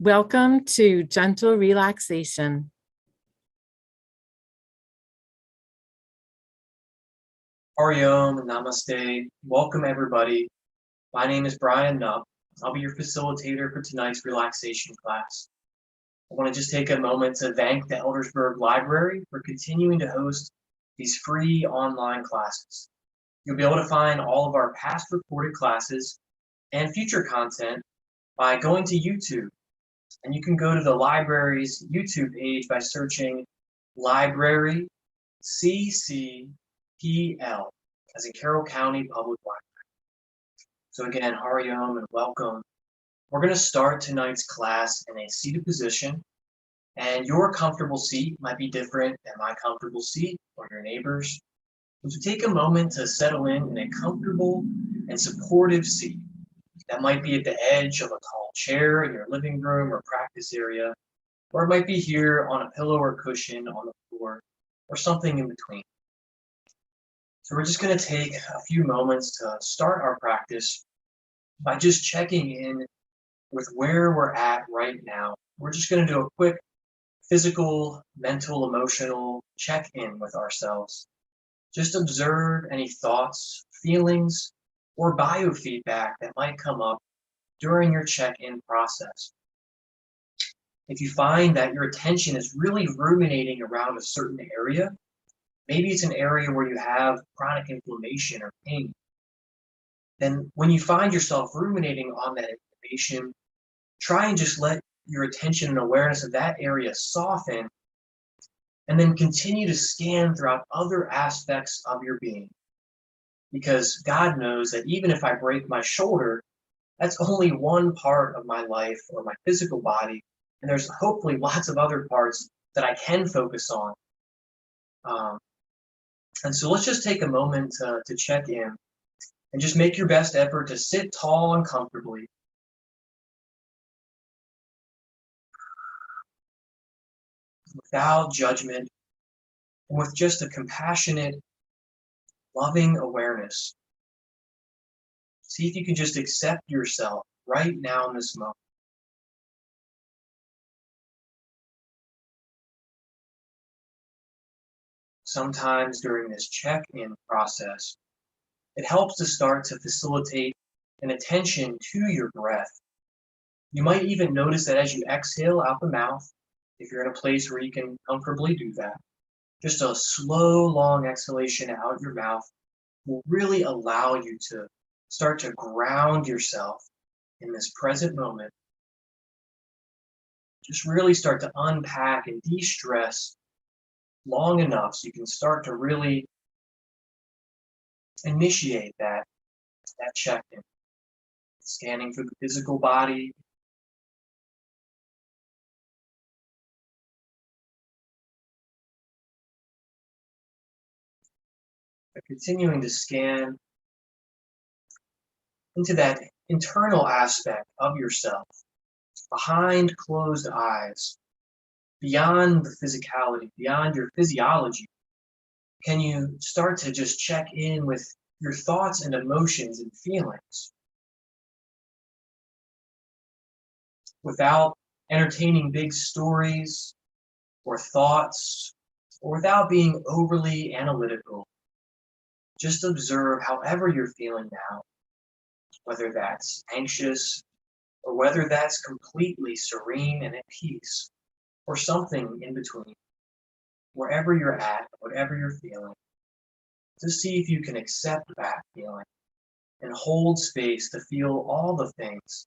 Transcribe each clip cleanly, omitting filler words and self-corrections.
Welcome to Gentle Relaxation. Ariom, Namaste. Welcome, everybody. My name is Bryan Nupp. I'll be your facilitator for tonight's relaxation class. I want to just take a moment to thank the Eldersburg Library for continuing to host these free online classes. You'll be able to find all of our past recorded classes and future content by going to YouTube. And you can go to the library's YouTube page by searching Library CCPL, as in Carroll County Public Library. So again, Hariom and welcome. We're going to start tonight's class in a seated position, and your comfortable seat might be different than my comfortable seat or your neighbor's. So take a moment to settle in a comfortable and supportive seat. That might be at the edge of a tall chair in your living room or practice area, or it might be here on a pillow or cushion on the floor, or something in between. So we're just going to take a few moments to start our practice by just checking in with where we're at right now. We're just going to do a quick physical, mental, emotional check-in with ourselves. Just observe any thoughts, feelings, or biofeedback that might come up during your check-in process. If you find that your attention is really ruminating around a certain area, maybe it's an area where you have chronic inflammation or pain, then when you find yourself ruminating on that inflammation, try and just let your attention and awareness of that area soften, and then continue to scan throughout other aspects of your being. Because God knows that even if I break my shoulder, that's only one part of my life or my physical body, and there's hopefully lots of other parts that I can focus on. And so let's just take a moment to check in and just make your best effort to sit tall and comfortably. Without judgment, and with just a compassionate, loving awareness. See if you can just accept yourself right now in this moment. Sometimes during this check-in process, it helps to start to facilitate an attention to your breath. You might even notice that as you exhale out the mouth, if you're in a place where you can comfortably do that, just a slow, long exhalation out your mouth will really allow you to start to ground yourself in this present moment. Just really start to unpack and de-stress long enough so you can start to really initiate that check-in. Scanning through the physical body, but continuing to scan into that internal aspect of yourself, behind closed eyes, beyond the physicality, beyond your physiology. Can you start to just check in with your thoughts and emotions and feelings without entertaining big stories or thoughts, or without being overly analytical? Just observe however you're feeling now, whether that's anxious or whether that's completely serene and at peace, or something in between. Wherever you're at, whatever you're feeling, to see if you can accept that feeling and hold space to feel all the things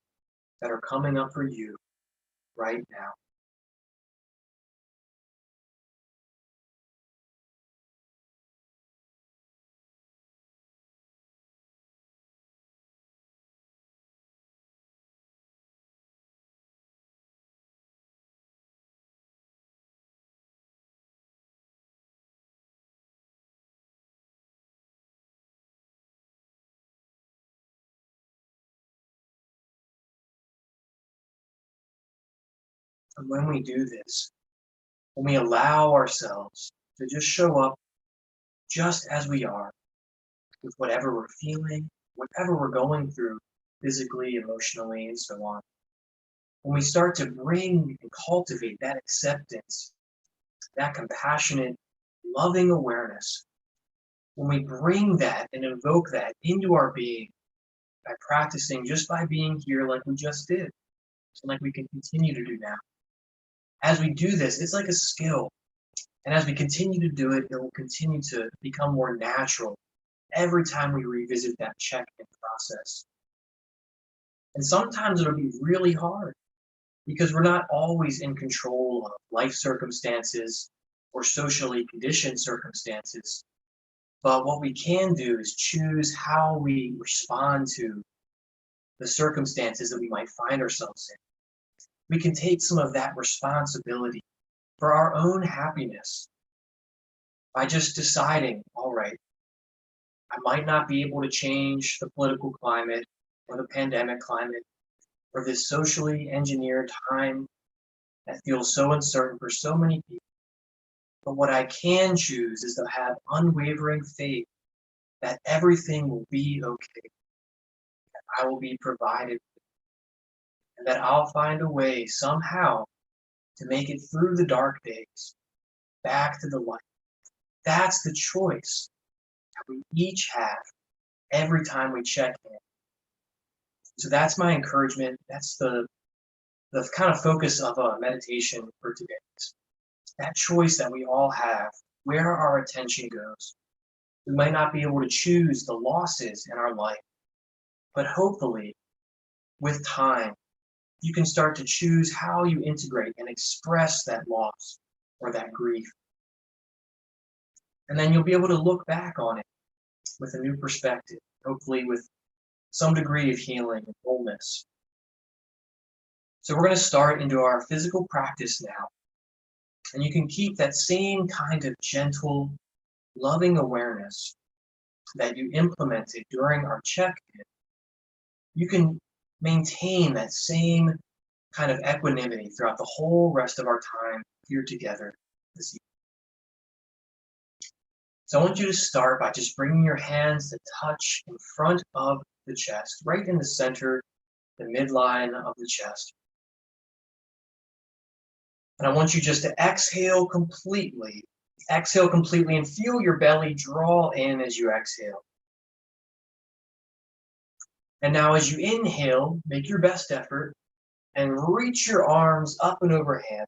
that are coming up for you right now. And when we do this, when we allow ourselves to just show up just as we are, with whatever we're feeling, whatever we're going through physically, emotionally, and so on, when we start to bring and cultivate that acceptance, that compassionate, loving awareness, when we bring that and invoke that into our being by practicing just by being here like we just did, and like we can continue to do now. As we do this, it's like a skill. And as we continue to do it, it will continue to become more natural every time we revisit that check-in process. And sometimes it'll be really hard because we're not always in control of life circumstances or socially conditioned circumstances. But what we can do is choose how we respond to the circumstances that we might find ourselves in. We can take some of that responsibility for our own happiness by just deciding, all right, I might not be able to change the political climate or the pandemic climate or this socially engineered time that feels so uncertain for so many people. But what I can choose is to have unwavering faith that everything will be okay, that I will be provided, and that I'll find a way somehow to make it through the dark days, back to the light. That's the choice that we each have every time we check in. So that's my encouragement. That's the kind of focus of a meditation for today. That choice that we all have, where our attention goes. We might not be able to choose the losses in our life, but hopefully, with time, you can start to choose how you integrate and express that loss or that grief. And then you'll be able to look back on it with a new perspective, hopefully with some degree of healing and wholeness. So we're going to start into our physical practice now. And you can keep that same kind of gentle, loving awareness that you implemented during our check-in. You can maintain that same kind of equanimity throughout the whole rest of our time here together this evening. So I want you to start by just bringing your hands to touch in front of the chest, right in the center, the midline of the chest. And I want you just to exhale completely and feel your belly draw in as you exhale. And now as you inhale, make your best effort and reach your arms up and overhead.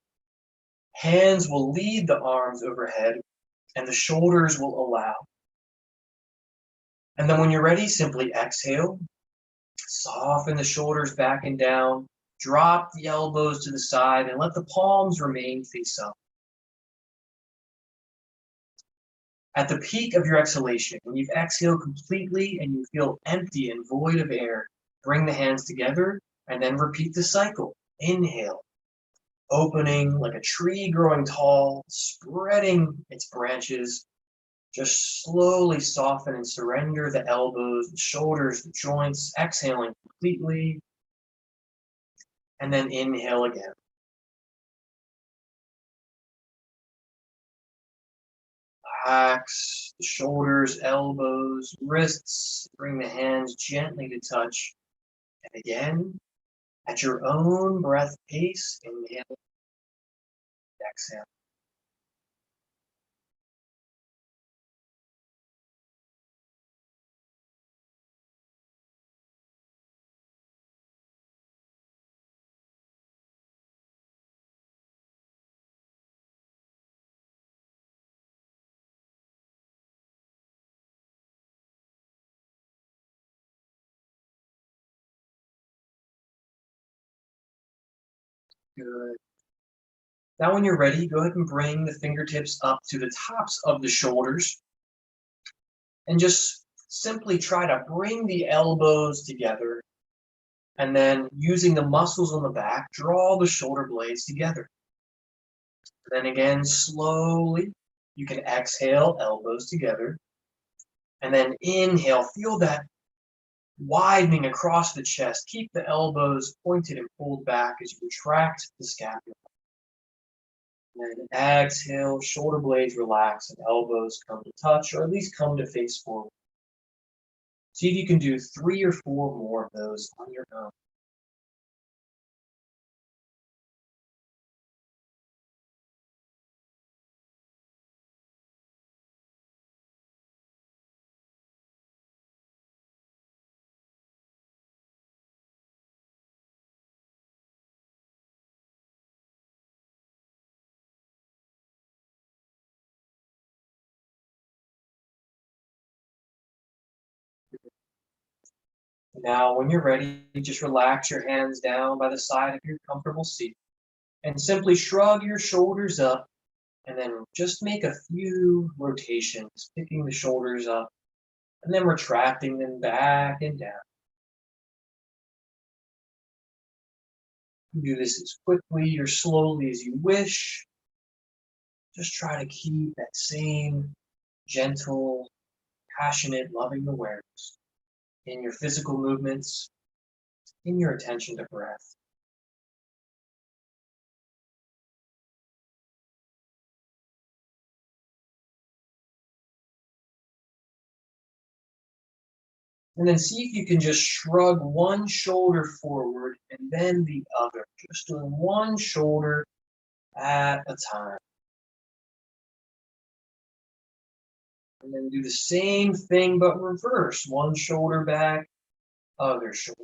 Hands will lead the arms overhead and the shoulders will allow. And then when you're ready, simply exhale, soften the shoulders back and down, drop the elbows to the side and let the palms remain face up. At the peak of your exhalation, when you've exhaled completely and you feel empty and void of air, bring the hands together and then repeat the cycle. Inhale, opening like a tree growing tall, spreading its branches. Just slowly soften and surrender the elbows, the shoulders, the joints, exhaling completely. And then inhale again. Relax the shoulders, elbows, wrists. Bring the hands gently to touch. And again, at your own breath pace, inhale, exhale. Good. Now when you're ready, go ahead and bring the fingertips up to the tops of the shoulders. And just simply try to bring the elbows together. And then using the muscles on the back, draw the shoulder blades together. Then again, slowly, you can exhale, elbows together. And then inhale, feel that widening across the chest. Keep the elbows pointed and pulled back as you retract the scapula. And then exhale, shoulder blades relax and elbows come to touch or at least come to face forward. See if you can do 3 or 4 more of those on your own. Now, when you're ready, just relax your hands down by the side of your comfortable seat and simply shrug your shoulders up and then just make a few rotations, picking the shoulders up and then retracting them back and down. You do this as quickly or slowly as you wish. Just try to keep that same gentle, passionate, loving awareness in your physical movements, in your attention to breath. And then see if you can just shrug one shoulder forward and then the other, just doing one shoulder at a time. And then do the same thing but reverse, one shoulder back, other shoulder.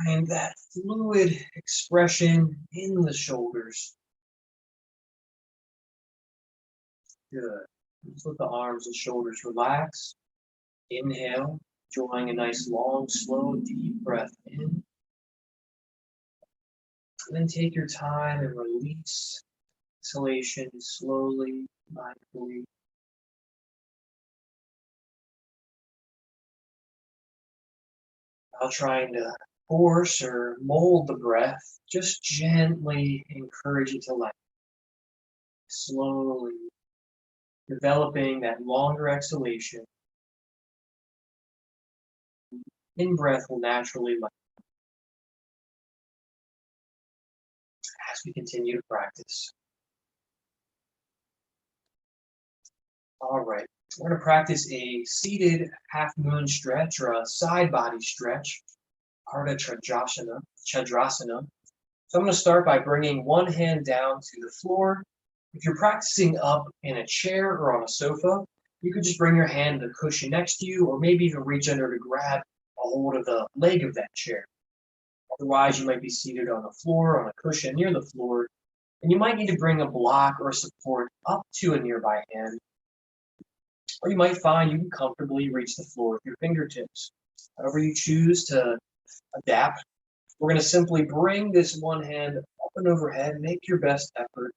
And that fluid expression in the shoulders. Good. Just let the arms and shoulders relax. Inhale, drawing a nice long, slow, deep breath in. And then take your time and release. Exhalation slowly, mindfully. Without trying to force or mold the breath, just gently encourage it to let slowly developing that longer exhalation. In-breath will naturally let as we continue to practice. All right, we're going to practice a seated half moon stretch or a side body stretch, Ardha Chadrasana. So I'm going to start by bringing one hand down to the floor. If you're practicing up in a chair or on a sofa, you could just bring your hand to the cushion next to you, or maybe even reach under to grab a hold of the leg of that chair. Otherwise, you might be seated on the floor, on a cushion near the floor, and you might need to bring a block or support up to a nearby hand. Or you might find you can comfortably reach the floor with your fingertips. However you choose to adapt, we're going to simply bring this one hand up and overhead, make your best effort.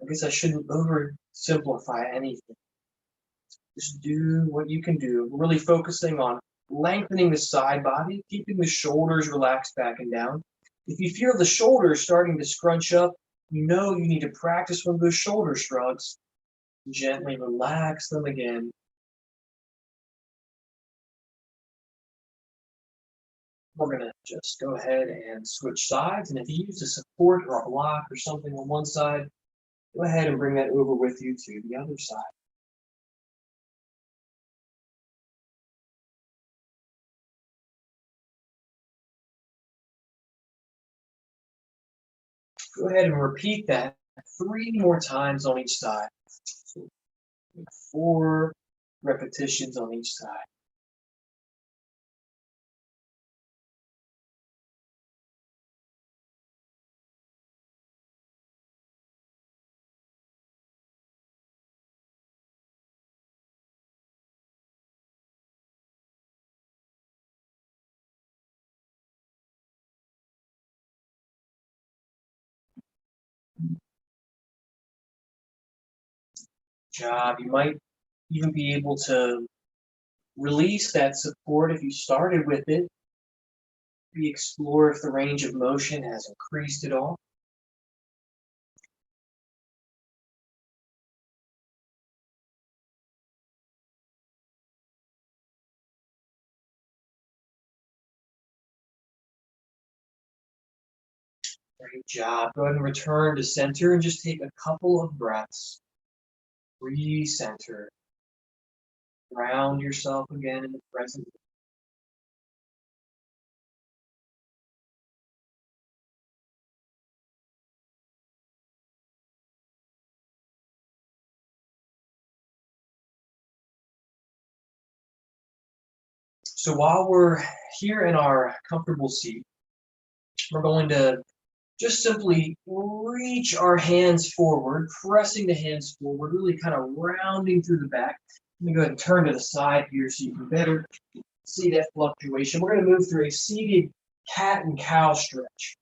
I guess I shouldn't oversimplify anything. Just do what you can do. We're really focusing on lengthening the side body, keeping the shoulders relaxed back and down. If you feel the shoulders starting to scrunch up, you know you need to practice one of those shoulder shrugs. Gently relax them again. We're going to just go ahead and switch sides. And if you use a support or a block or something on one side, go ahead and bring that over with you to the other side. Go ahead and repeat that 3 more times on each side. So 4 repetitions on each side. Job. You might even be able to release that support if you started with it. Maybe explore if the range of motion has increased at all. Great job. Go ahead and return to center and just take a couple of breaths. Recenter. Ground yourself again in the present. So while we're here in our comfortable seat, we're going to just simply reach our hands forward, pressing the hands forward, really kind of rounding through the back. Let me go ahead and turn to the side here so you can better see that fluctuation. We're going to move through a seated cat and cow stretch.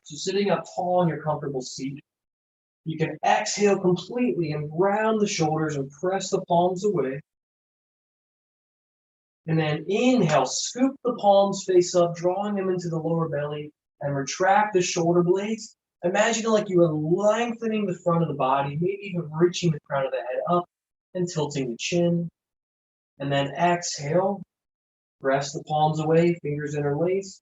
So sitting up tall in your comfortable seat, you can exhale completely and round the shoulders and press the palms away. And then inhale, scoop the palms face up, drawing them into the lower belly, and retract the shoulder blades. Imagine like you are lengthening the front of the body, maybe even reaching the crown of the head up and tilting the chin. And then exhale, press the palms away, fingers interlace.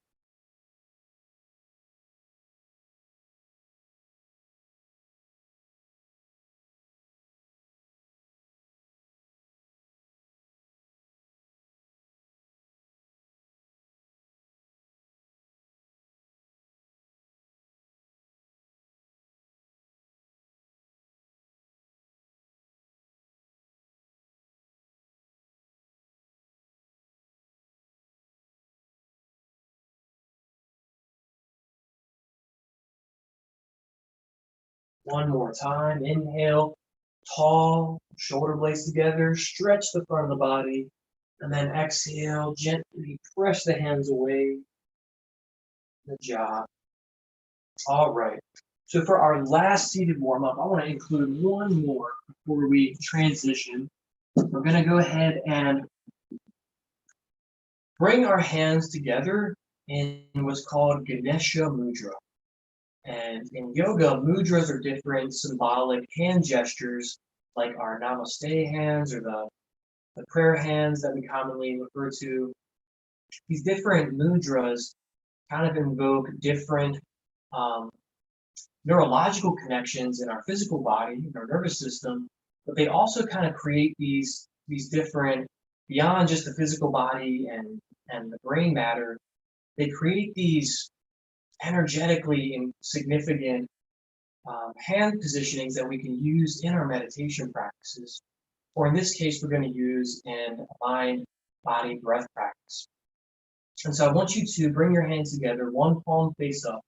One more time, inhale, tall, shoulder blades together, stretch the front of the body, and then exhale, gently press the hands away. Good job. All right. So for our last seated warm-up, I want to include one more before we transition. We're going to go ahead and bring our hands together in what's called Ganesha Mudra. And in yoga, mudras are different symbolic hand gestures like our namaste hands or the prayer hands that we commonly refer to. These different mudras kind of invoke different neurological connections in our physical body, in our nervous system, but they also kind of create these different, beyond just the physical body and the brain matter, they create these energetically significant hand positionings that we can use in our meditation practices, or in this case, we're going to use in a mind, body, breath practice. And so I want you to bring your hands together, one palm face up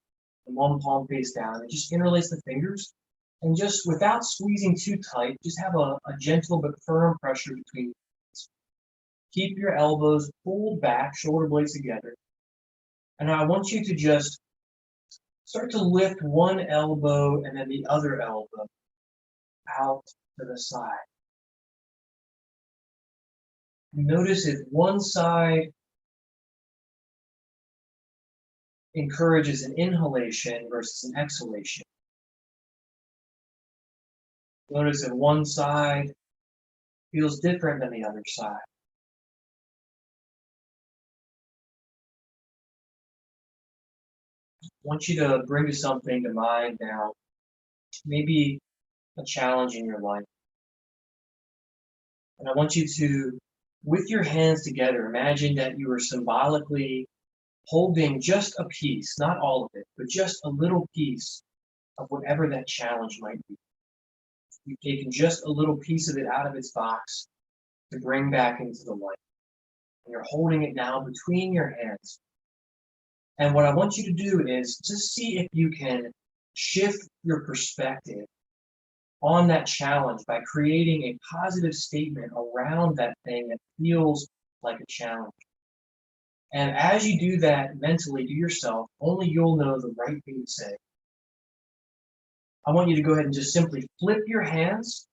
and one palm face down, and just interlace the fingers, and just without squeezing too tight, just have a gentle but firm pressure between your hands. Keep your elbows pulled back, shoulder blades together. And I want you to just start to lift one elbow and then the other elbow out to the side. Notice if one side encourages an inhalation versus an exhalation. Notice if one side feels different than the other side. I want you to bring something to mind now, maybe a challenge in your life. And I want you to, with your hands together, imagine that you are symbolically holding just a piece, not all of it, but just a little piece of whatever that challenge might be. You've taken just a little piece of it out of its box to bring back into the light. And you're holding it now between your hands. And what I want you to do is just see if you can shift your perspective on that challenge by creating a positive statement around that thing that feels like a challenge. And as you do that mentally to yourself, only you'll know the right thing to say. I want you to go ahead and just simply flip your hands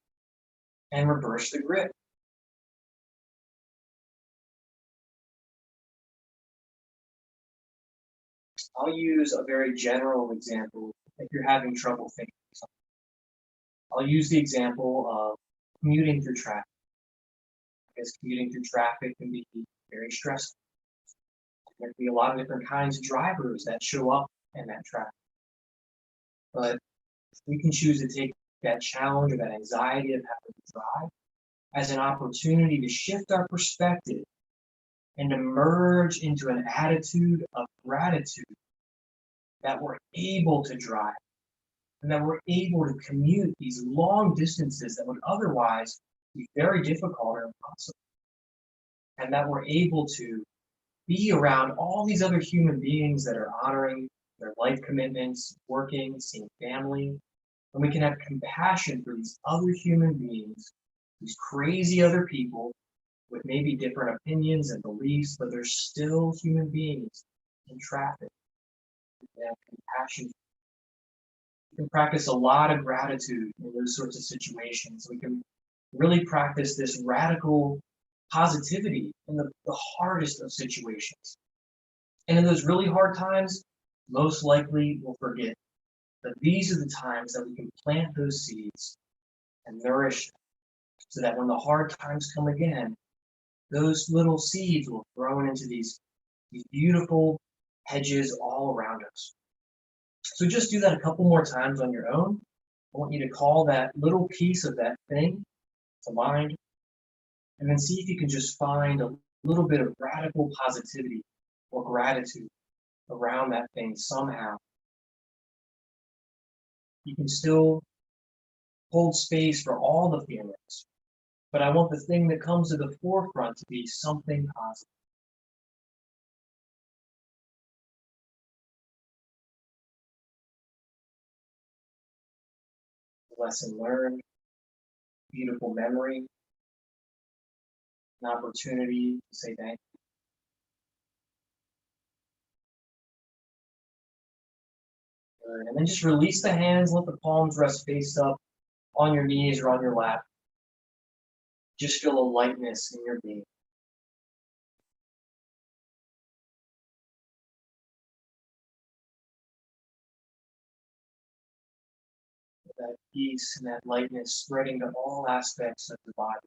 and reverse the grip. I'll use a very general example if you're having trouble thinking of something. I'll use the example of commuting through traffic. Because commuting through traffic can be very stressful. There can be a lot of different kinds of drivers that show up in that traffic. But we can choose to take that challenge or that anxiety of having to drive as an opportunity to shift our perspective and to merge into an attitude of gratitude that we're able to drive and that we're able to commute these long distances that would otherwise be very difficult or impossible, and that we're able to be around all these other human beings that are honoring their life commitments, working, seeing family, and we can have compassion for these other human beings these crazy other people with maybe different opinions and beliefs, but they're still human beings in traffic. They have compassion. We can practice a lot of gratitude in those sorts of situations. We can really practice this radical positivity in the hardest of situations. And in those really hard times, most likely we'll forget. But these are the times that we can plant those seeds and nourish them so that when the hard times come again, those little seeds will grow into these beautiful hedges all around us. So just do that a couple more times on your own. I want you to call that little piece of that thing to mind, and then see if you can just find a little bit of radical positivity or gratitude around that thing somehow. You can still hold space for all the feelings, but I want the thing that comes to the forefront to be something positive. Lesson learned, beautiful memory, an opportunity to say thank you. Good. And then just release the hands, let the palms rest face up on your knees or on your lap. Just feel a lightness in your being. That peace and that lightness spreading to all aspects of the body,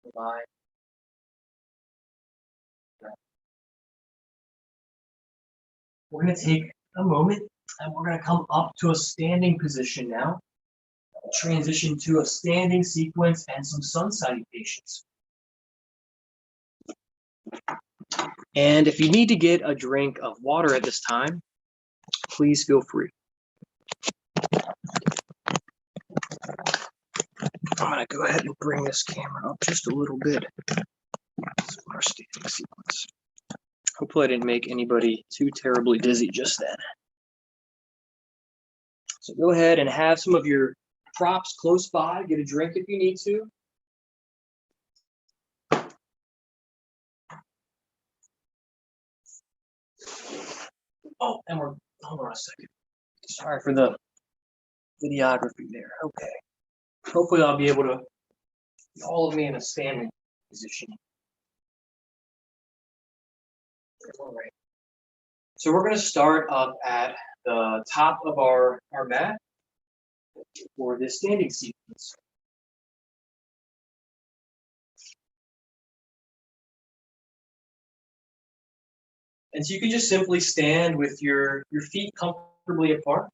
the mind. We're going to take a moment and we're going to come up to a standing position now. Transition to a standing sequence and some sun salutations. And if you need to get a drink of water at this time, please feel free. I'm going to go ahead and bring this camera up just a little bit. This is our standing sequence. Hopefully I didn't make anybody too terribly dizzy just then. So go ahead and have some of your props close by. Get a drink if you need to. Oh, and hold on a second. Sorry for the videography there. Okay. Hopefully I'll be able to get all of me in a standing position. All right. So we're going to start up at the top of our mat for this standing sequence. And so you can just simply stand with your feet comfortably apart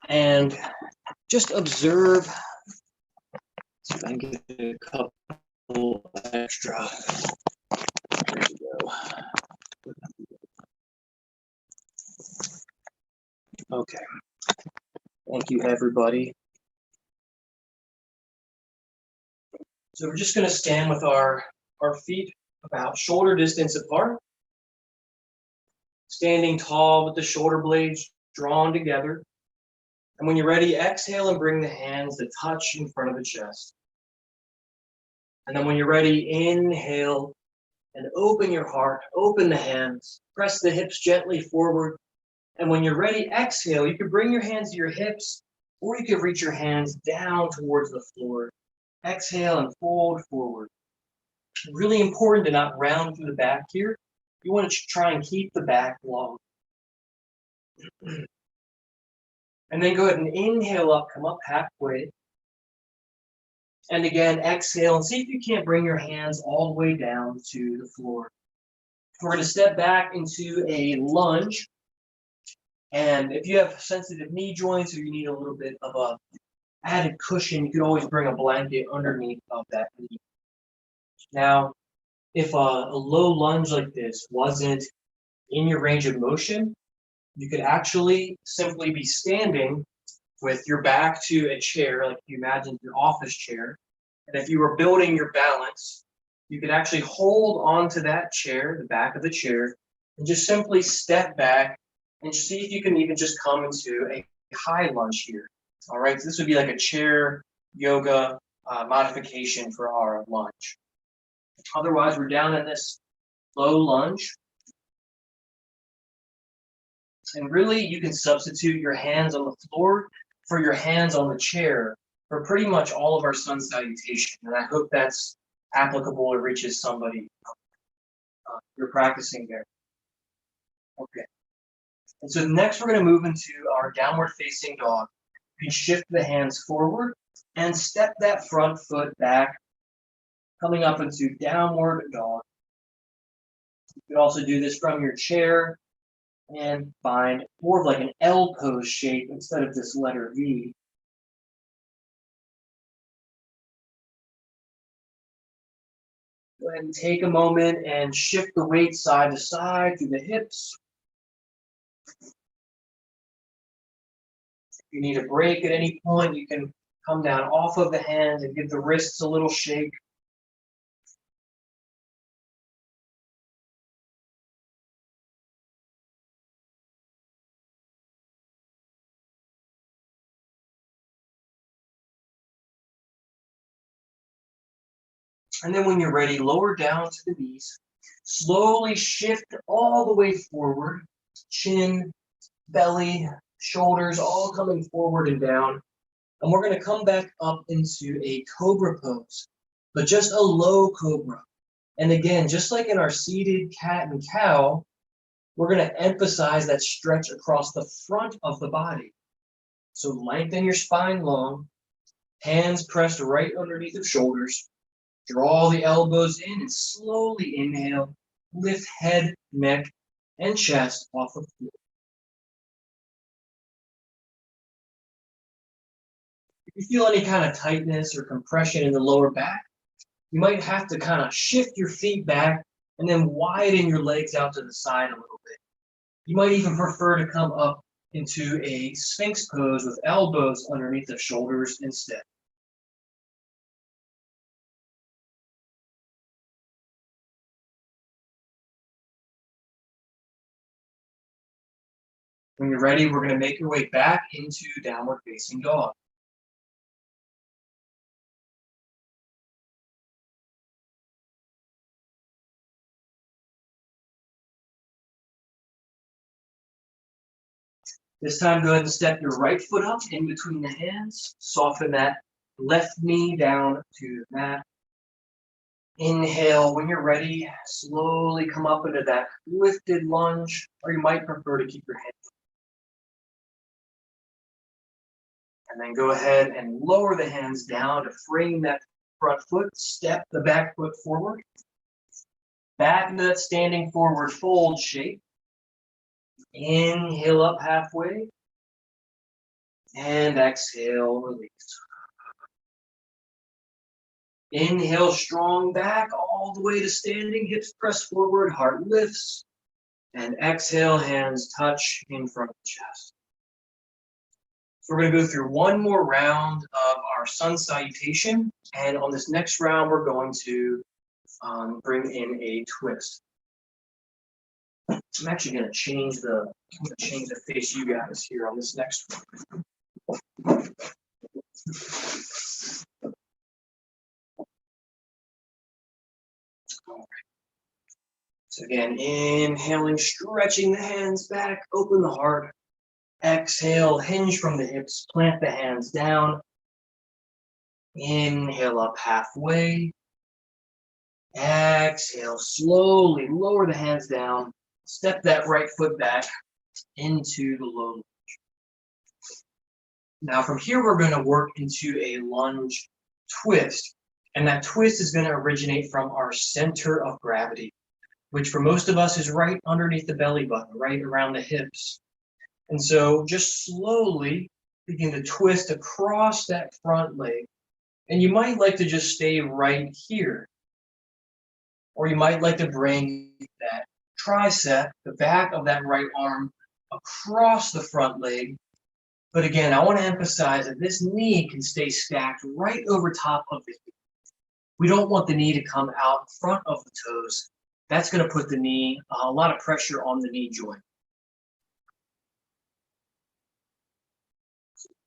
and just observe. See if I can get a couple extra. There we go. Okay. Thank you, everybody. So we're just going to stand with our feet about shoulder distance apart. Standing tall with the shoulder blades drawn together. And when you're ready, exhale and bring the hands to touch in front of the chest. And then when you're ready, inhale and open your heart, open the hands, press the hips gently forward. And when you're ready, exhale. You can bring your hands to your hips, or you can reach your hands down towards the floor. Exhale and fold forward. Really important to not round through the back here. You want to try and keep the back long. And then go ahead and inhale up, come up halfway. And again, exhale and see if you can't bring your hands all the way down to the floor. We're going to step back into a lunge. And if you have sensitive knee joints or you need a little bit of a added cushion, you could always bring a blanket underneath of that knee. Now, if a low lunge like this wasn't in your range of motion, you could actually simply be standing with your back to a chair, like you imagine your office chair. And if you were building your balance, you could actually hold onto that chair, the back of the chair, and just simply step back and see if you can even just come into a high lunge here. All right, so this would be like a chair yoga modification for our lunge. Otherwise, we're down in this low lunge. And really, you can substitute your hands on the floor for your hands on the chair for pretty much all of our sun salutation. And I hope that's applicable or reaches somebody you're practicing there. Okay. And so next we're going to move into our downward facing dog. You can shift the hands forward and step that front foot back, coming up into downward dog. You could also do this from your chair and find more of like an L pose shape instead of this letter V. Go ahead and take a moment and shift the weight side to side through the hips. If you need a break at any point, you can come down off of the hands and give the wrists a little shake. And then when you're ready, lower down to the knees. Slowly shift all the way forward. Chin, belly, shoulders, all coming forward and down. And we're going to come back up into a cobra pose, but just a low cobra. And again, just like in our seated cat and cow, we're going to emphasize that stretch across the front of the body. So lengthen your spine long, hands pressed right underneath the shoulders. Draw the elbows in and slowly inhale. Lift head, neck, and chest off the floor. If you feel any kind of tightness or compression in the lower back, you might have to kind of shift your feet back and then widen your legs out to the side a little bit. You might even prefer to come up into a Sphinx pose with elbows underneath the shoulders instead. When you're ready, we're going to make your way back into downward facing dog. This time, go ahead and step your right foot up in between the hands. Soften that left knee down to the mat. Inhale. When you're ready, slowly come up into that lifted lunge, or you might prefer to keep your hands. And then go ahead and lower the hands down to frame that front foot. Step the back foot forward. Back into that standing forward fold shape. Inhale up halfway. And exhale, release. Inhale strong back all the way to standing. Hips press forward, heart lifts. And exhale, hands touch in front of the chest. So we're going to go through one more round of our sun salutation. And on this next round, we're going to bring in a twist. I'm actually going to change the face you guys here on this next one. So again, inhaling, stretching the hands back, open the heart. Exhale, hinge from the hips, plant the hands down. Inhale up halfway. Exhale, slowly lower the hands down. Step that right foot back into the low lunge. Now from here, we're going to work into a lunge twist. And that twist is going to originate from our center of gravity, which for most of us is right underneath the belly button, right around the hips. And so just slowly begin to twist across that front leg. And you might like to just stay right here. Or you might like to bring that tricep, the back of that right arm, across the front leg. But again, I want to emphasize that this knee can stay stacked right over top of the hip. We don't want the knee to come out in front of the toes. That's going to put the knee, a lot of pressure on the knee joint.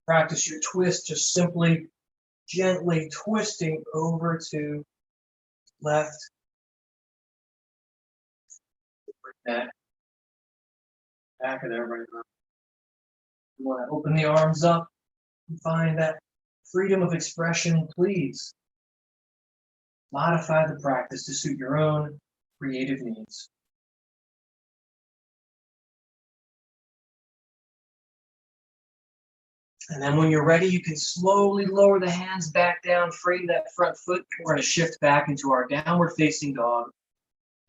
Practice your twist just simply Gently twisting over to left. Bring that back of there right now. You want to open the arms up and find that freedom of expression, please. Modify the practice to suit your own creative needs. And then when you're ready, you can slowly lower the hands back down, frame that front foot. We're going to shift back into our downward facing dog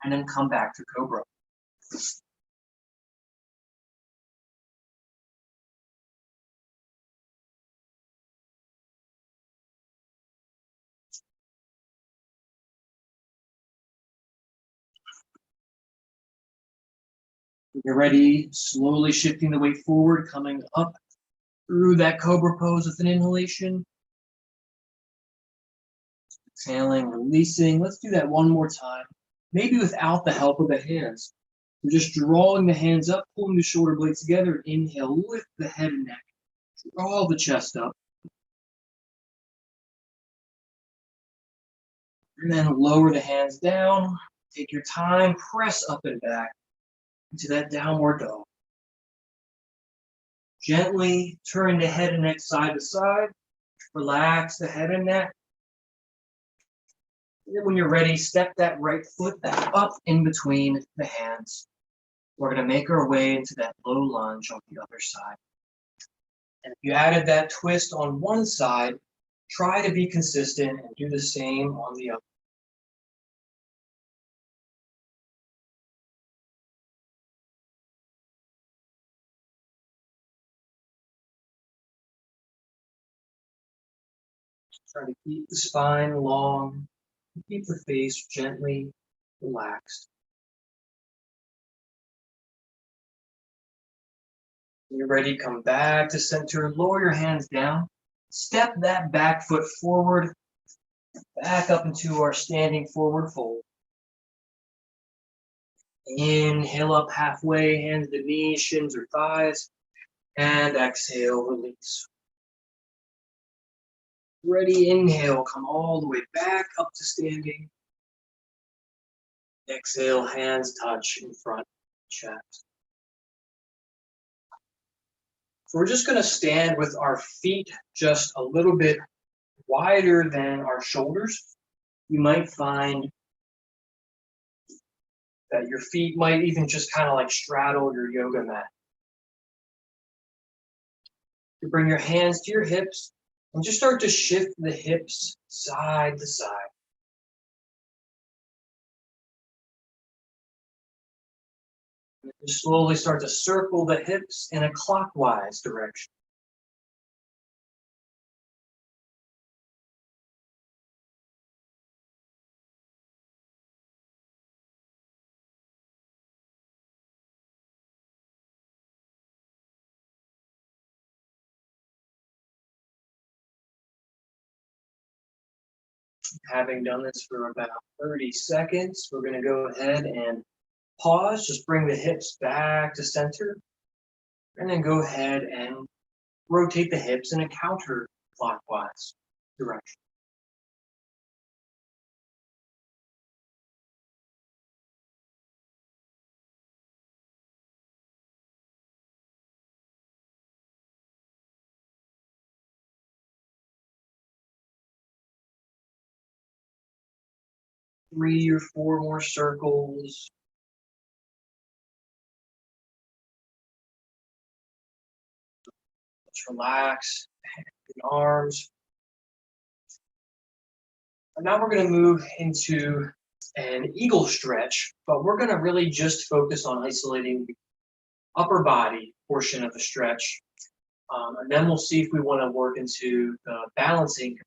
and then come back to cobra. When you're ready, slowly shifting the weight forward, coming up through that cobra pose with an inhalation. Exhaling, releasing. Let's do that one more time. Maybe without the help of the hands. We're just drawing the hands up, pulling the shoulder blades together. Inhale, lift the head and neck. Draw the chest up. And then lower the hands down. Take your time, press up and back into that downward dog. Gently turn the head and neck side to side. Relax the head and neck. And then when you're ready, step that right foot back up in between the hands. We're going to make our way into that low lunge on the other side. And if you added that twist on one side, try to be consistent and do the same on the other. Try to keep the spine long, keep the face gently relaxed. When you're ready, come back to center, lower your hands down, step that back foot forward, back up into our standing forward fold. Inhale up halfway, hands to knees, shins or thighs, and exhale, release. Ready, inhale, come all the way back up to standing. Exhale, hands touch in front, chest. So we're just going to stand with our feet just a little bit wider than our shoulders. You might find that your feet might even just kind of like straddle your yoga mat. You bring your hands to your hips and just start to shift the hips side to side. And just slowly start to circle the hips in a clockwise direction. Having done this for about 30 seconds, we're going to go ahead and pause. Just bring the hips back to center. And then go ahead and rotate the hips in a counterclockwise direction. Three or four more circles. Just relax the arms. And now we're going to move into an eagle stretch, but we're going to really just focus on isolating the upper body portion of the stretch. And then we'll see if we want to work into the balancing.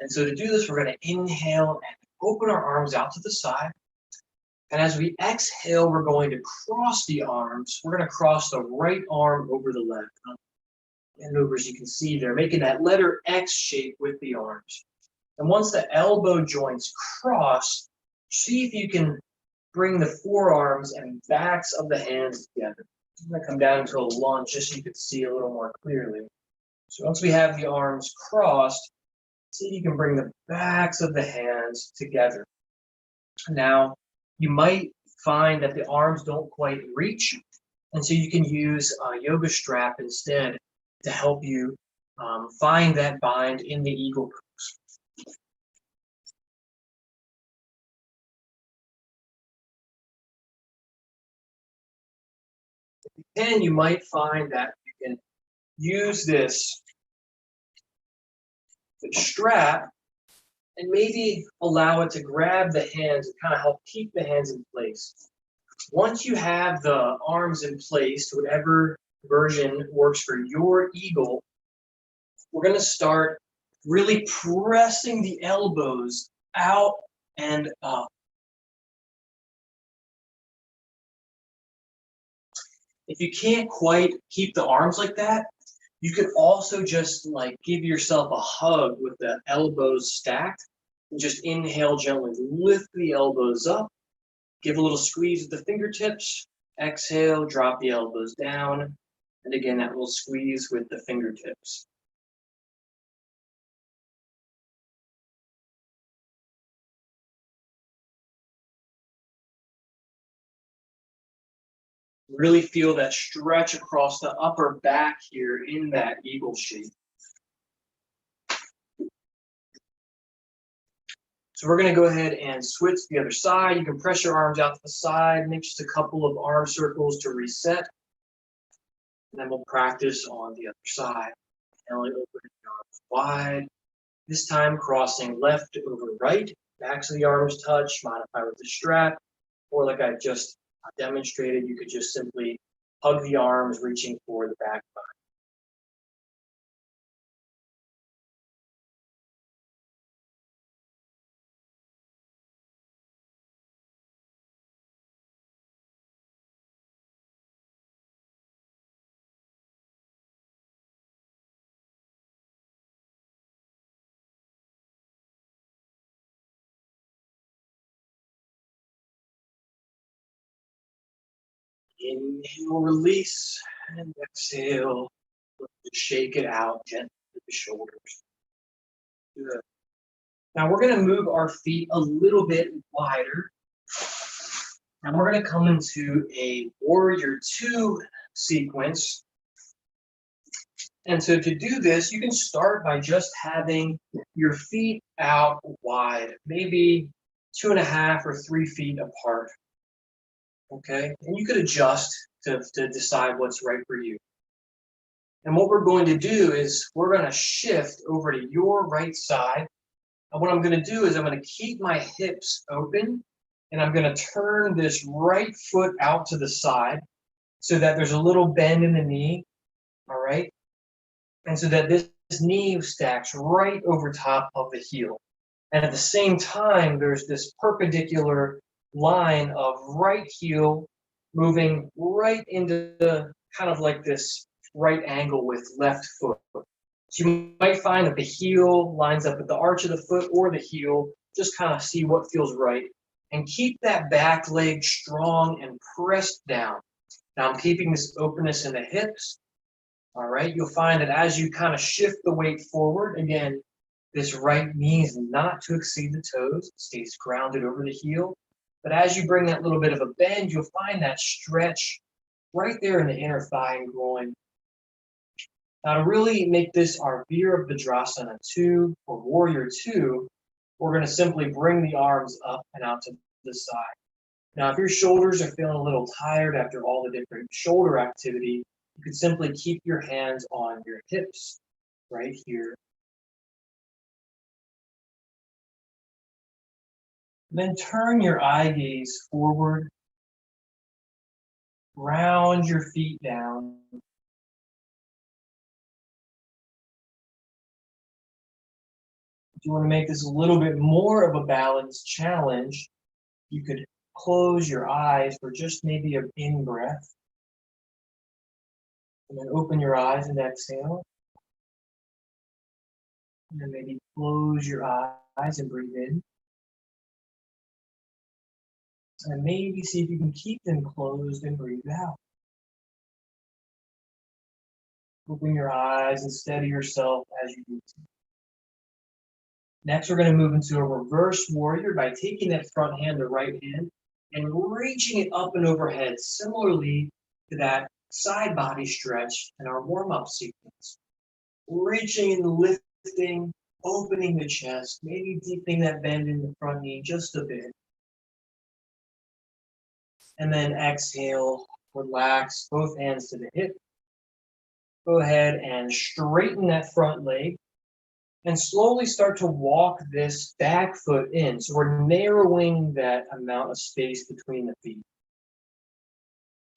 And so to do this, we're going to inhale and open our arms out to the side. And as we exhale, we're going to cross the arms. We're going to cross the right arm over the left. And over, as you can see, they're making that letter X shape with the arms. And once the elbow joints cross, see if you can bring the forearms and backs of the hands together. I'm going to come down to a lunge just so you can see a little more clearly. So once we have the arms crossed, see if you can bring the backs of the hands together. Now, you might find that the arms don't quite reach, and so you can use a yoga strap instead to help you find that bind in the eagle pose. And you might find that you can use this strap and maybe allow it to grab the hands and kind of help keep the hands in place. Once you have the arms in place, whatever version works for your eagle, we're going to start really pressing the elbows out and up. If you can't quite keep the arms like that, you could also just like give yourself a hug with the elbows stacked and just inhale gently, lift the elbows up, give a little squeeze with the fingertips, exhale, drop the elbows down, and again, that little squeeze with the fingertips. Really feel that stretch across the upper back here in that eagle shape. So we're going to go ahead and switch to the other side. You can press your arms out to the side, make just a couple of arm circles to reset. And then we'll practice on the other side. Inhaling, opening the arms wide. This time crossing left over right. Backs of the arms touch, modify with the strap. Or like I just demonstrated, you could just simply hug the arms, reaching for the back body. Inhale, release, and exhale. Just shake it out gently with the shoulders. Good. Now we're going to move our feet a little bit wider. And we're going to come into a warrior two sequence. And so to do this, you can start by just having your feet out wide, maybe 2.5 or 3 feet apart. Okay, and you could adjust to decide what's right for you. And what we're going to do is we're going to shift over to your right side. And what I'm going to do is I'm going to keep my hips open, and I'm going to turn this right foot out to the side so that there's a little bend in the knee, all right? And so that this knee stacks right over top of the heel. And at the same time, there's this perpendicular line of right heel moving right into the kind of like this right angle with left foot. So you might find that the heel lines up with the arch of the foot or the heel, just kind of see what feels right. And keep that back leg strong and pressed down. Now I'm keeping this openness in the hips. All right, you'll find that as you kind of shift the weight forward, again, this right knee is not to exceed the toes, it stays grounded over the heel. But as you bring that little bit of a bend, you'll find that stretch right there in the inner thigh and groin. Now to really make this our Virabhadrasana 2 or Warrior 2, we're going to simply bring the arms up and out to the side. Now if your shoulders are feeling a little tired after all the different shoulder activity, you could simply keep your hands on your hips right here. Then turn your eye gaze forward, round your feet down. If you want to make this a little bit more of a balanced challenge, you could close your eyes for just maybe an in-breath. And then open your eyes and exhale. And then maybe close your eyes and breathe in. And maybe see if you can keep them closed and breathe out. Open your eyes and steady yourself as you need to. Next, we're going to move into a reverse warrior by taking that front hand, the right hand, and reaching it up and overhead, similarly to that side body stretch in our warm-up sequence. Reaching and lifting, opening the chest, maybe deepening that bend in the front knee just a bit. And then exhale, relax both hands to the hip. Go ahead and straighten that front leg and slowly start to walk this back foot in. So we're narrowing that amount of space between the feet.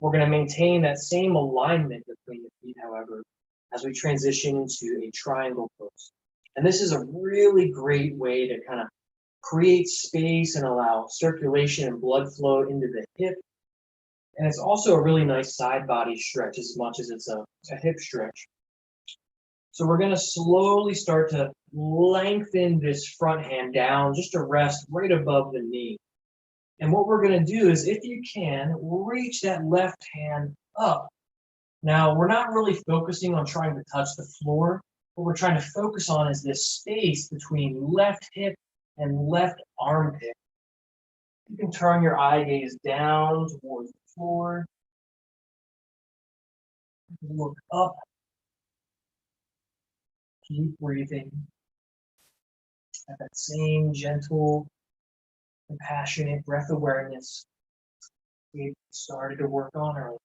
We're going to maintain that same alignment between the feet, however, as we transition into a triangle pose. And this is a really great way to kind of create space and allow circulation and blood flow into the hip. And it's also a really nice side body stretch as much as it's a hip stretch. So we're going to slowly start to lengthen this front hand down just to rest right above the knee. And what we're going to do is, if you can, reach that left hand up. Now, we're not really focusing on trying to touch the floor. What we're trying to focus on is this space between left hip and left armpit. You can turn your eye gaze down towards the floor. Look up. Keep breathing. Have that same gentle, compassionate breath awareness we started to work on earlier.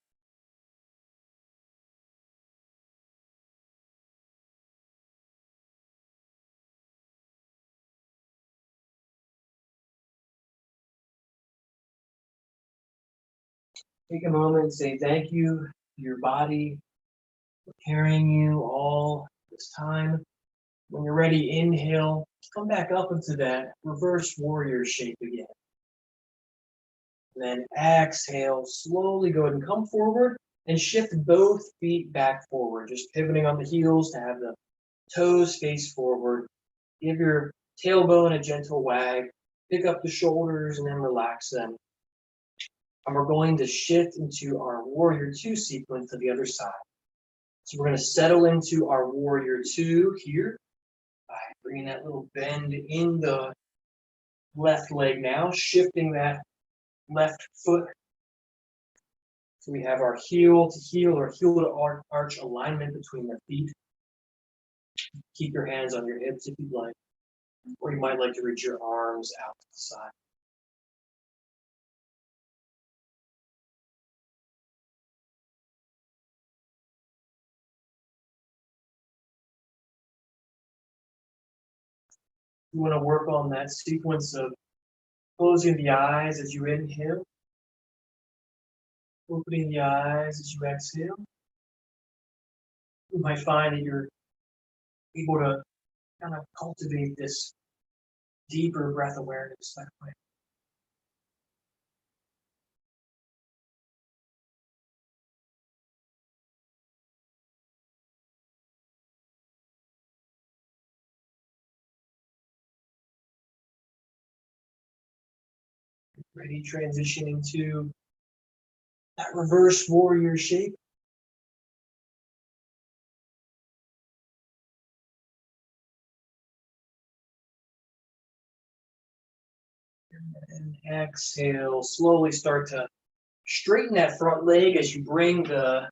Take a moment and say thank you to your body for carrying you all this time. When you're ready, inhale, come back up into that reverse warrior shape again. And then exhale, slowly go ahead and come forward and shift both feet back forward, just pivoting on the heels to have the toes face forward. Give your tailbone a gentle wag, pick up the shoulders and then relax them. And we're going to shift into our warrior two sequence to the other side. So we're going to settle into our warrior two here by bringing that little bend in the left leg now, shifting that left foot. So we have our heel to heel or heel to arch alignment between the feet. Keep your hands on your hips if you'd like, or you might like to reach your arms out to the side. You want to work on that sequence of closing the eyes as you inhale, opening the eyes as you exhale. You might find that you're able to kind of cultivate this deeper breath awareness that way. Ready, transitioning to that reverse warrior shape. And exhale, slowly start to straighten that front leg as you bring the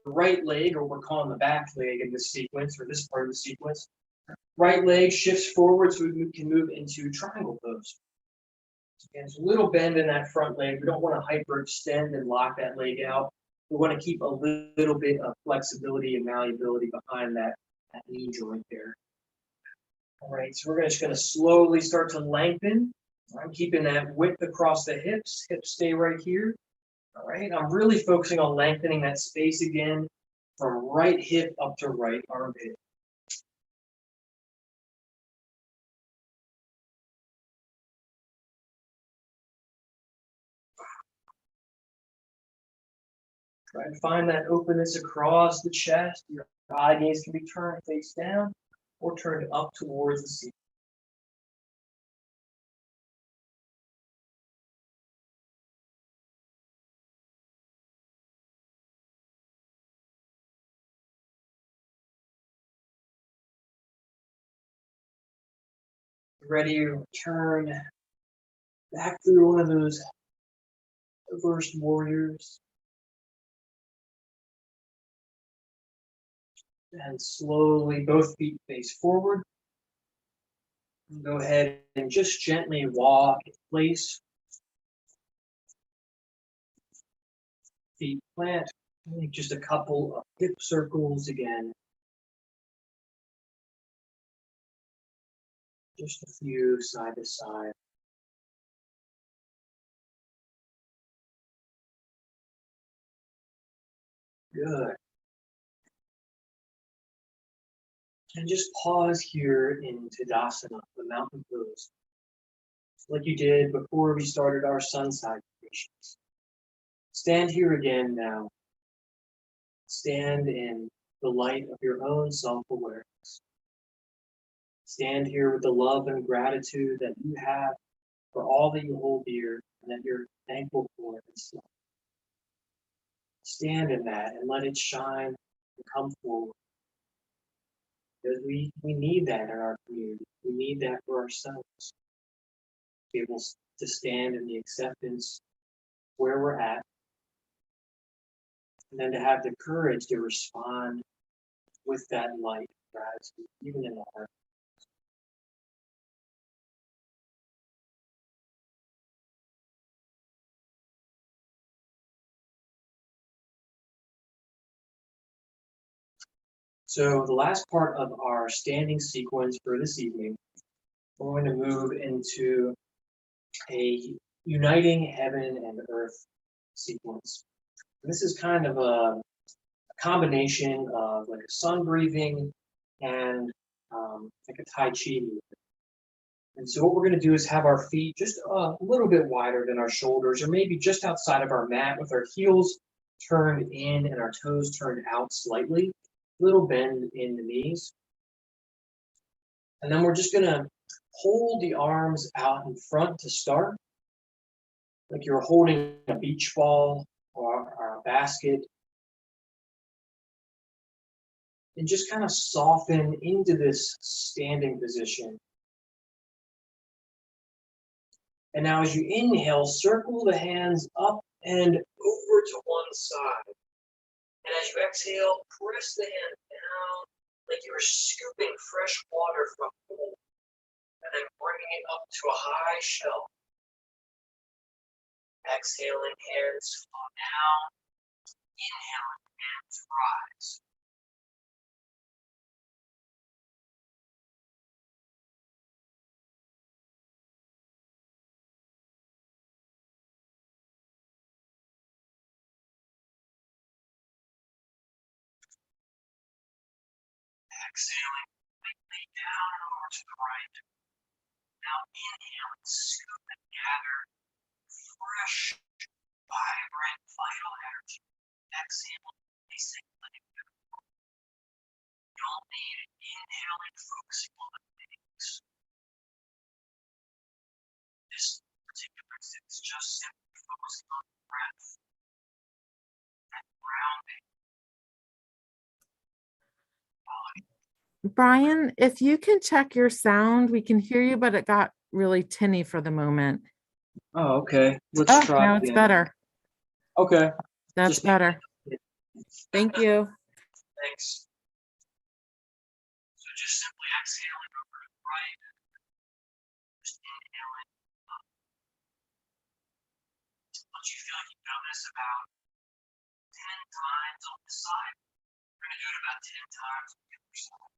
right leg, or we're calling the back leg in this sequence, or this part of the sequence. Right leg shifts forward so we can move into triangle pose. And there's a little bend in that front leg. We don't want to hyperextend and lock that leg out. We want to keep a little bit of flexibility and malleability behind that knee joint there. All right, so we're just going to slowly start to lengthen. I'm keeping that width across the hips. Hips stay right here. All right, I'm really focusing on lengthening that space again from right hip up to right armpit. Try and find that openness across the chest. Your eye gaze can be turned face down or turned up towards the ceiling. Ready to return back through one of those reversed warriors. And slowly both feet face forward. And go ahead and just gently walk in place. Feet plant. Make just a couple of hip circles again. Just a few side to side. Good. And just pause here in Tadasana, the mountain pose, like you did before we started our sun salutations. Stand here again now. Stand in the light of your own self-awareness. Stand here with the love and gratitude that you have for all that you hold dear and that you're thankful for in this life. Stand in that and let it shine and come forward. Because we need that in our community. We need that for ourselves. To be able to stand in the acceptance where we're at, and then to have the courage to respond with that light of gratitude, even in the heart. So the last part of our standing sequence for this evening, we're going to move into a uniting heaven and earth sequence. And this is kind of a combination of like a sun breathing and like a Tai Chi movement. And so what we're going to do is have our feet just a little bit wider than our shoulders, or maybe just outside of our mat, with our heels turned in and our toes turned out slightly. Little bend in the knees. And then we're just going to hold the arms out in front to start, like you're holding a beach ball or a basket. And just kind of soften into this standing position. And now as you inhale, circle the hands up and over to one side. And as you exhale, press the hand down like you're scooping fresh water from a pool, and then bringing it up to a high shelf. Exhaling, hands fall down. Inhaling, hands rise. Exhaling, completely down and over to the right. Now inhaling, scoop and gather fresh, vibrant, vital energy. Exhaling, releasing, letting go. You don't need it. Inhaling, focusing on the things. This particular is just simply focusing on the breath and grounding. Brian, if you can check your sound, we can hear you, but it got really tinny for the moment. Oh, okay. Let's try Now it's again. better. Okay. That's better. Thank you. Thanks. So just simply exhaling over to the right. Just inhaling up. Once you feel like you've done this about 10 times on this side, we're going to do it about 10 times on the other side.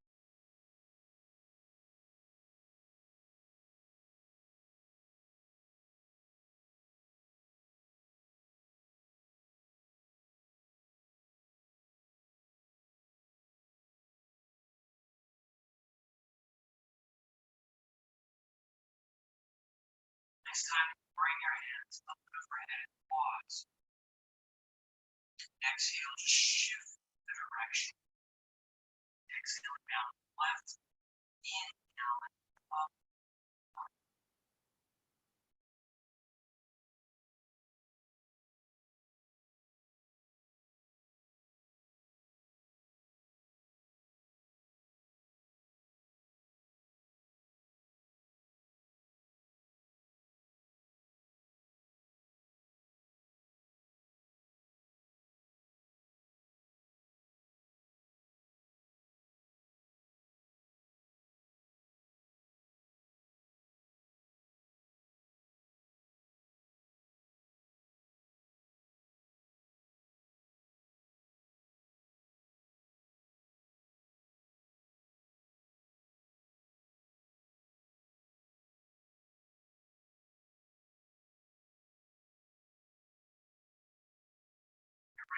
Next time, bring your hands up and overhead and pause. Exhale, just shift the direction. Exhale down to the left. Inhale up.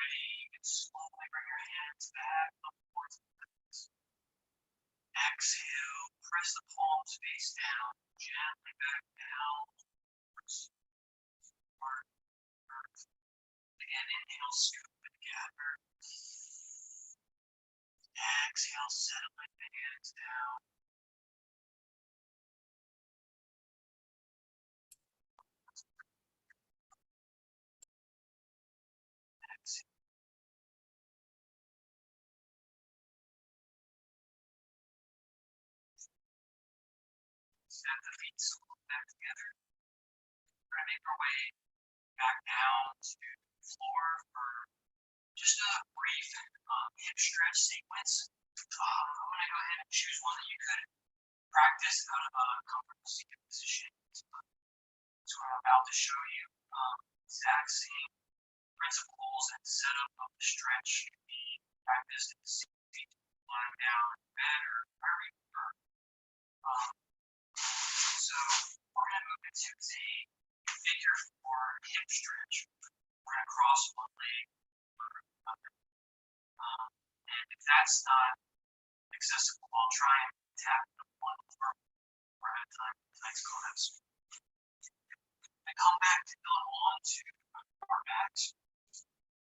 ready, you can slowly bring your hands back up towards the legs. Exhale, press the palms face down, gently back down towards earth. Again, inhale, scoop and gather. Exhale, settling the hands down. Exhale. Step the feet slowly back together. We're going to make our way back down to the floor for just a brief hip stretch sequence. I'm going to go ahead and choose one that you could practice out of a comfortable seated position. So I'm about to show you exact same principles and setup of the stretch can be practiced in the seat, lying down in bed or wherever you prefer. So we're going to move into a figure four hip stretch. We're going to cross one leg over another. And if that's not accessible, I'll try and tap the one for at a time. Nice class. And come back to build on to our backs.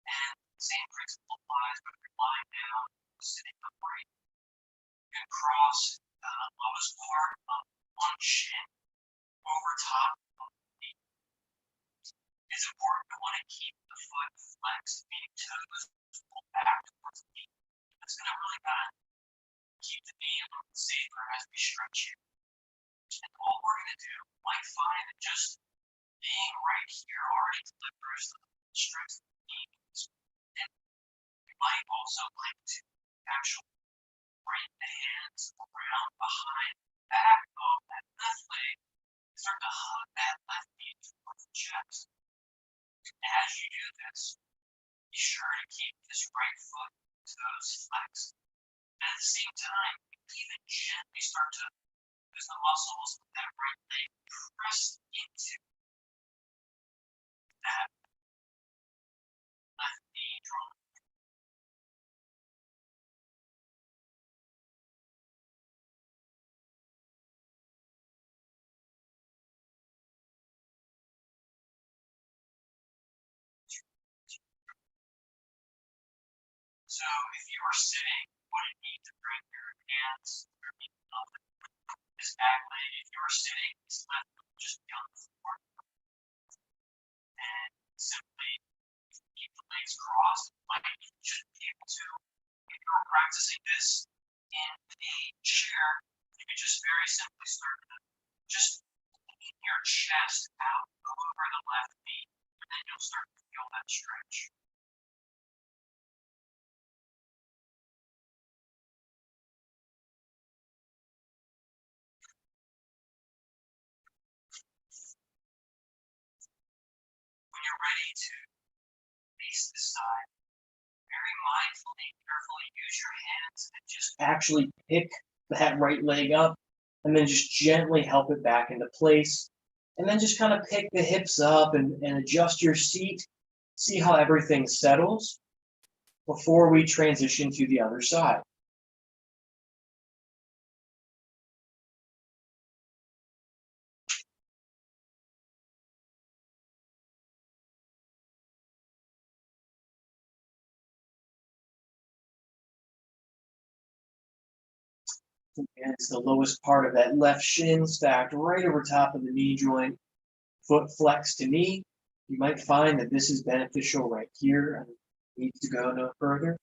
And same principle applies whether you're lying down, sitting upright. You can cross the lowest part of one shin over top of the knee. It's important to want to keep the foot flexed, meaning toes pulled back towards the knee. That's going to really kind of keep the knee a little bit safer as we stretch it. And all we're going to do, you might find that just being right here already delivers the strength of the knee. And you might also like to actually bring the hands around behind the back of that left leg and start to hug that left knee towards the chest. As you do this, be sure to keep this right foot toes flexed. And at the same time, even gently start to use the muscles of that right leg press into that left knee drawing. So if you are sitting, you wouldn't need to bring your hands underneath this back leg. If you are sitting, this left foot will just be on the floor. And simply keep the legs crossed. Like you should be able to, if you're practicing this in a chair, you can just very simply start to just lean your chest out over the left knee, and then you'll start to feel that stretch. When you're ready to face this side, very mindfully, carefully use your hands and just actually pick that right leg up and then just gently help it back into place. And then just kind of pick the hips up and adjust your seat. See how everything settles before we transition to the other side. And it's the lowest part of that left shin stacked right over top of the knee joint, foot flexed to knee. You might find that this is beneficial right here and needs to go no further.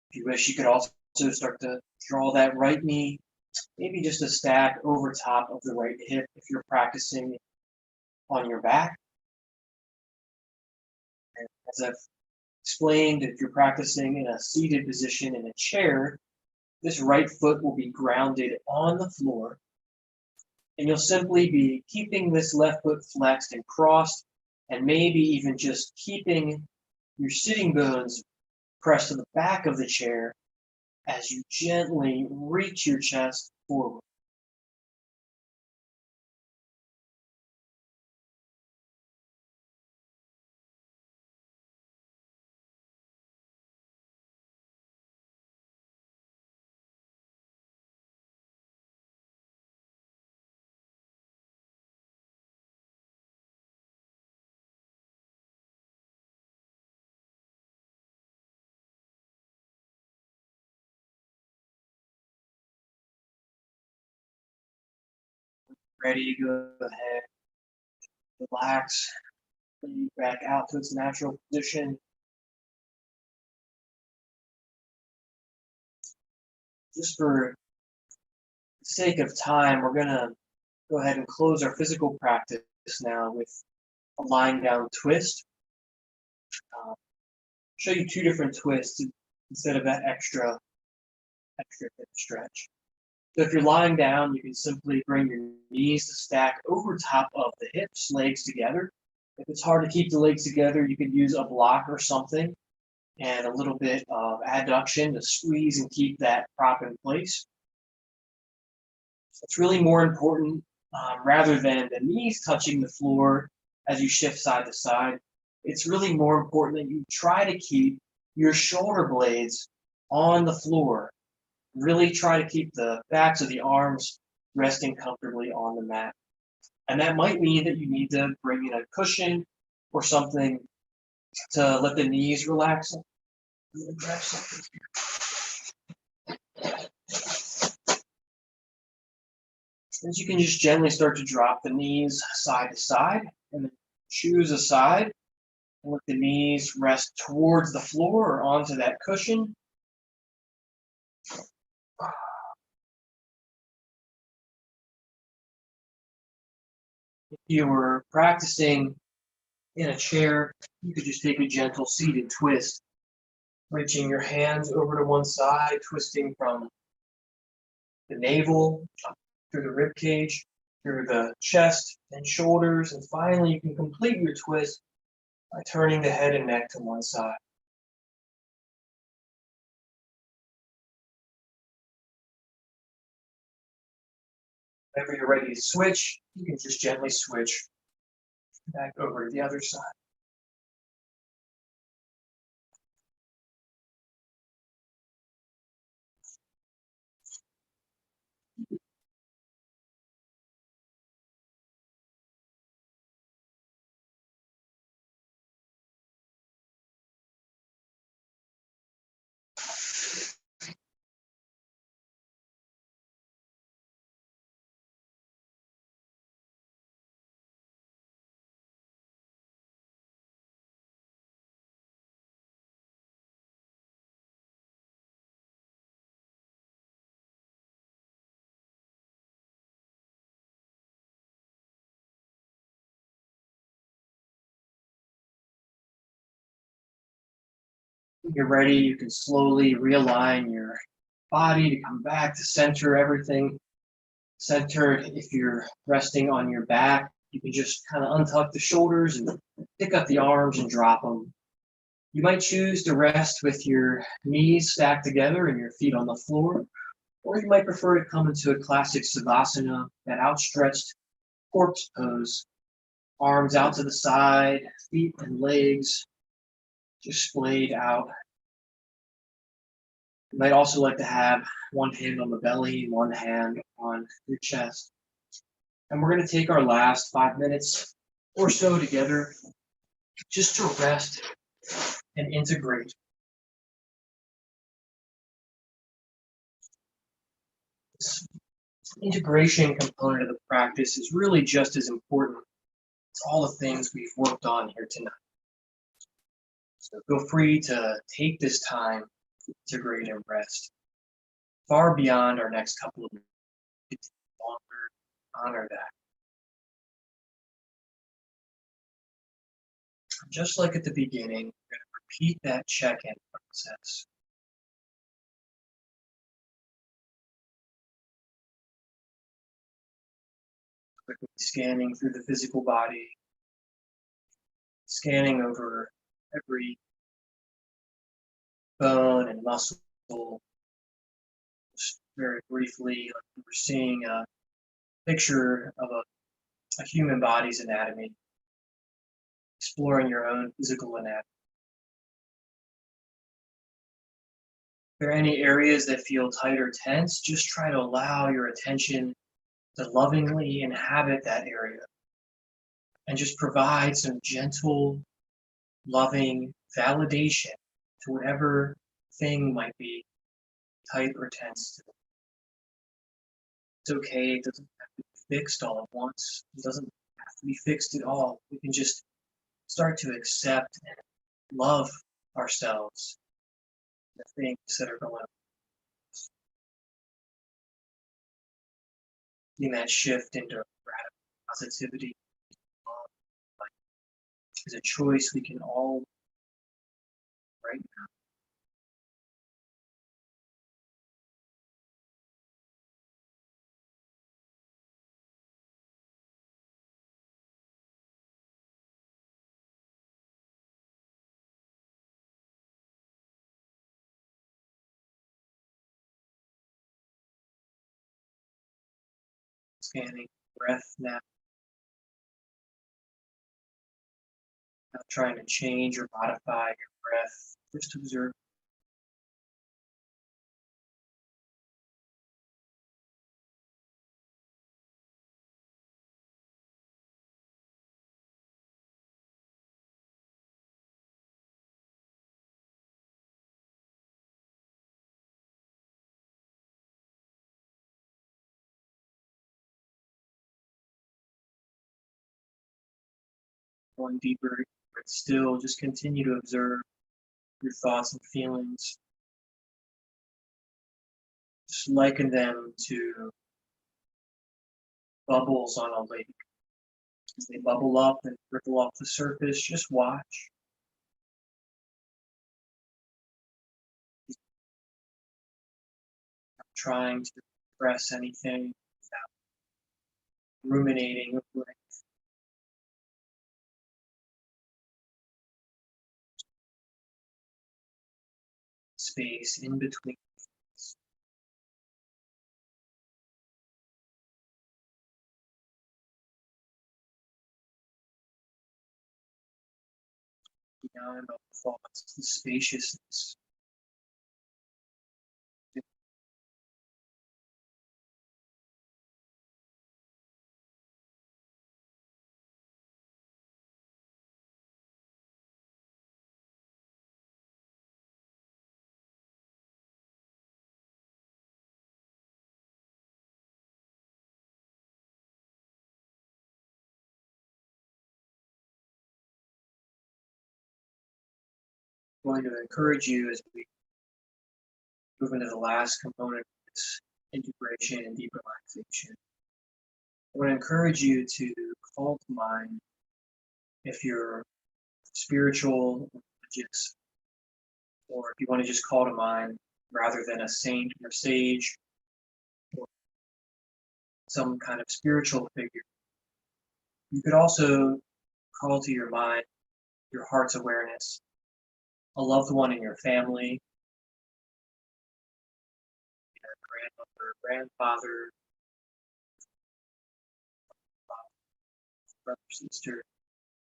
If you wish, you could also start to draw that right knee, maybe just a stack over top of the right hip if you're practicing on your back. And as I've explained, if you're practicing in a seated position in a chair, this right foot will be grounded on the floor, and you'll simply be keeping this left foot flexed and crossed, and maybe even just keeping your sitting bones pressed to the back of the chair as you gently reach your chest forward. Ready, go ahead, relax, lay back out to its natural position. Just for the sake of time, we're gonna go ahead and close our physical practice now with a lying down twist. Show you two different twists instead of that extra hip stretch. So if you're lying down, you can simply bring your knees to stack over top of the hips, legs together. If it's hard to keep the legs together, you could use a block or something and a little bit of adduction to squeeze and keep that prop in place. It's really more important, rather than the knees touching the floor as you shift side to side. It's really more important that you try to keep your shoulder blades on the floor. Really try to keep the backs of the arms resting comfortably on the mat. And that might mean that you need to bring in a cushion or something to let the knees relax. And you can just gently start to drop the knees side to side and then choose a side and let the knees rest towards the floor or onto that cushion. If you were practicing in a chair, you could just take a gentle seated twist, reaching your hands over to one side, twisting from the navel up through the rib cage, through the chest and shoulders, and finally you can complete your twist by turning the head and neck to one side. Whenever you're ready to switch, you can just gently switch back over to the other side. When you're ready, you can slowly realign your body to come back to center everything centered. If you're resting on your back, you can just kind of untuck the shoulders and pick up the arms and drop them. You might choose to rest with your knees stacked together and your feet on the floor, or you might prefer to come into a classic Tadasana, that outstretched corpse pose, arms out to the side, feet and legs just splayed out. You might also like to have one hand on the belly, one hand on your chest. And we're going to take our last 5 minutes or so together just to rest and integrate. This integration component of the practice is really just as important as all the things we've worked on here tonight. So feel free to take this time to integrate and rest far beyond our next couple of minutes. Honor that. Just like at the beginning, we're going to repeat that check-in process. Quickly scanning through the physical body, scanning over every bone and muscle. Just very briefly, like we're seeing a picture of a human body's anatomy, exploring your own physical anatomy. If there are any areas that feel tight or tense, just try to allow your attention to lovingly inhabit that area and just provide some gentle, loving validation to whatever thing might be tight or tense. It's okay, it doesn't have to be fixed all at once. It doesn't have to be fixed at all. We can just start to accept and love ourselves, the things that are going on. In that shift into radical positivity is a choice we can all right now. Scanning breath now, not trying to change or modify your breath, just observe. Going deeper, but still just continue to observe your thoughts and feelings. Just liken them to bubbles on a lake. As they bubble up and ripple off the surface, just watch. Not trying to express anything without ruminating over it. Space in between. Beyond all thoughts, the spaciousness. I'm going to encourage you as we move into the last component of this integration and deep relaxation. I want to encourage you to call to mind, if you're spiritual or religious, or if you want to just call to mind rather than a saint or sage or some kind of spiritual figure. You could also call to your mind your heart's awareness, a loved one in your family, your grandmother, grandfather, brother, sister,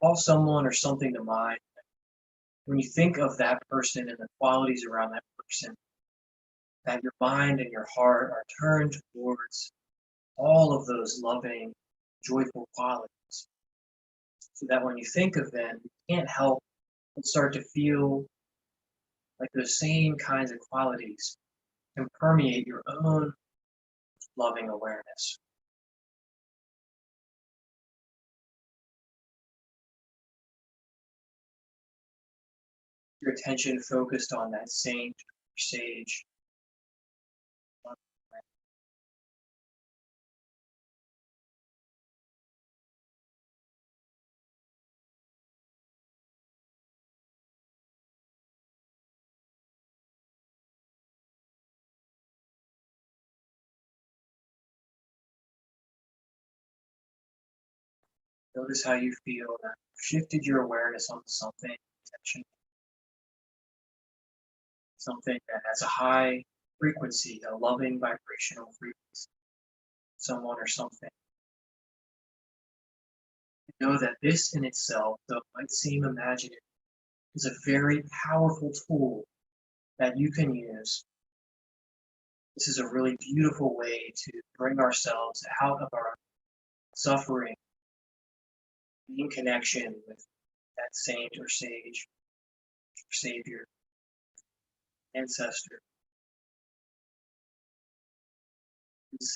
call someone or something to mind. When you think of that person and the qualities around that person, that your mind and your heart are turned towards all of those loving, joyful qualities. So that when you think of them, you can't help but start to feel like those same kinds of qualities can permeate your own loving awareness. Your attention focused on that saint or sage. Notice how you feel that shifted your awareness onto something, attention, something that has a high frequency, a loving vibrational frequency, someone or something. Know that this in itself, though it might seem imaginative, is a very powerful tool that you can use. This is a really beautiful way to bring ourselves out of our suffering, in connection with that saint or sage, or savior, ancestor.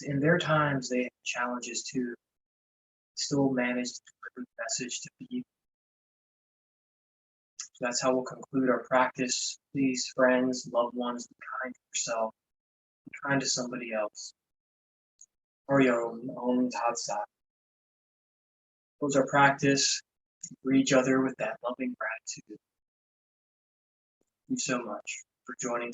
In their times, they have challenges too. Still manage to deliver the message to people. So that's how we'll conclude our practice. Please, friends, loved ones, be kind to yourself. Be kind to somebody else. Om Tadasana. Close our practice for each other with that loving gratitude. Thank you so much for joining